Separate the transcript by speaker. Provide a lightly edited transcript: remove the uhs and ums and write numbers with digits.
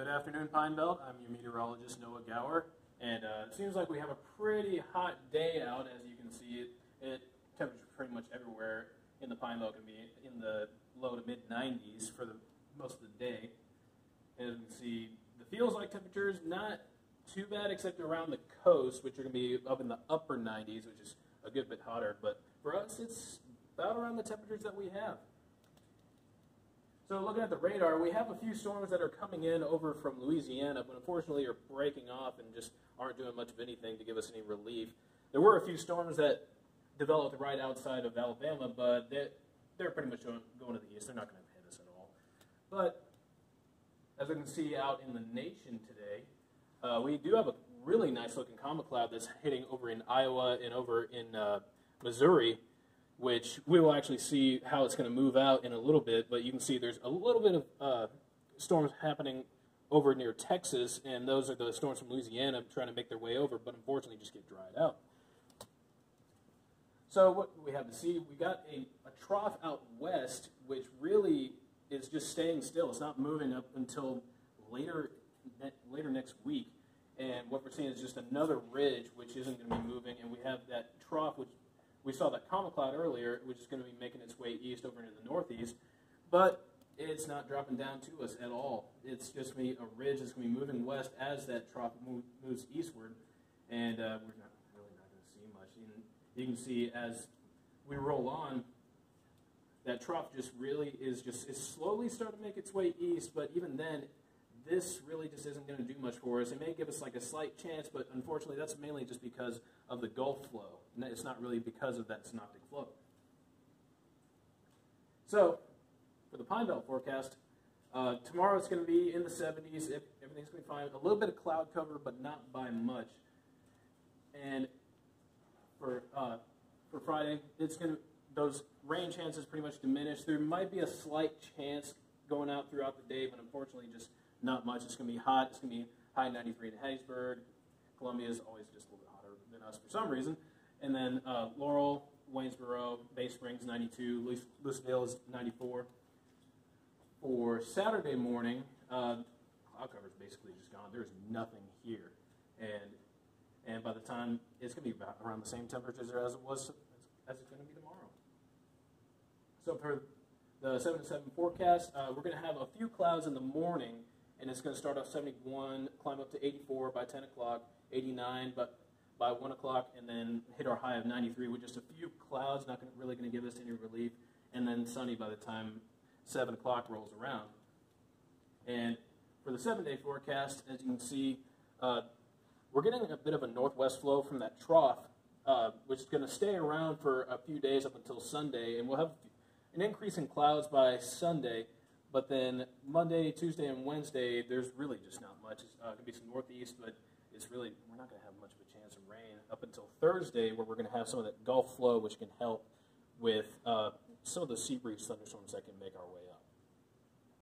Speaker 1: Good afternoon, Pine Belt. I'm your meteorologist, Noah Gower, and it seems like we have a pretty hot day out. As you can see, temperature pretty much everywhere in the Pine Belt can be in the low to mid 90s for the most of the day. As you can see, the feels like temperatures not too bad except around the coast, which are going to be up in the upper 90s, which is a good bit hotter. But for us, it's about around the temperatures that we have. So looking at the radar, we have a few storms that are coming in over from Louisiana, but unfortunately are breaking off and just aren't doing much of anything to give us any relief. There were a few storms that developed right outside of Alabama, but they're pretty much going to the east. They're not going to hit us at all. But as we can see out in the nation today, we do have a really nice looking comet cloud that's hitting over in Iowa and over in Missouri, which we will actually see how it's going to move out in a little bit. But you can see there's a little bit of storms happening over near Texas, and those are the storms from Louisiana trying to make their way over, but unfortunately just get dried out. So what we have to see, we got a trough out west, which really is just staying still. It's not moving up until later next week. And what we're seeing is just another ridge, which isn't going to be moving, and we have that trough, which we saw that comet cloud earlier, which is going to be making its way east over into the northeast, but it's not dropping down to us at all. It's just going to be a ridge that's going to be moving west as that trough moves eastward, and we're really not going to see much. And you can see as we roll on, that trough just really is slowly starting to make its way east, but even then, this really just isn't going to do much for us. It may give us like a slight chance, but unfortunately that's mainly just because of the Gulf flow. It's not really because of that synoptic flow. So, for the Pine Belt forecast, tomorrow it's going to be in the 70s. Everything's going to be fine. A little bit of cloud cover, but not by much. And for Friday, those rain chances pretty much diminish. There might be a slight chance going out throughout the day, but unfortunately just not much. It's going to be hot. It's going to be high 93 in Hattiesburg. Columbia is always just a little bit hotter than us for some reason. And then Laurel, Waynesboro, Bay Springs 92, Lucedale is 94. For Saturday morning, cloud cover is basically just gone. There's nothing here. And by the time, it's going to be about around the same temperatures as it's going to be tomorrow. So for the 7 to 7 forecast, we're going to have a few clouds in the morning, and it's going to start off 71, climb up to 84 by 10 o'clock, 89 by 1 o'clock, and then hit our high of 93 with just a few clouds, not really going to give us any relief, and then sunny by the time 7 o'clock rolls around. And for the 7-day forecast, as you can see, we're getting a bit of a northwest flow from that trough, which is going to stay around for a few days up until Sunday, and we'll have an increase in clouds by Sunday, but then Monday, Tuesday, and Wednesday, there's really just not much. It's going to be some northeast, but we're not going to have much of a chance of rain up until Thursday, where we're going to have some of that Gulf flow, which can help with some of the sea breeze thunderstorms that can make our way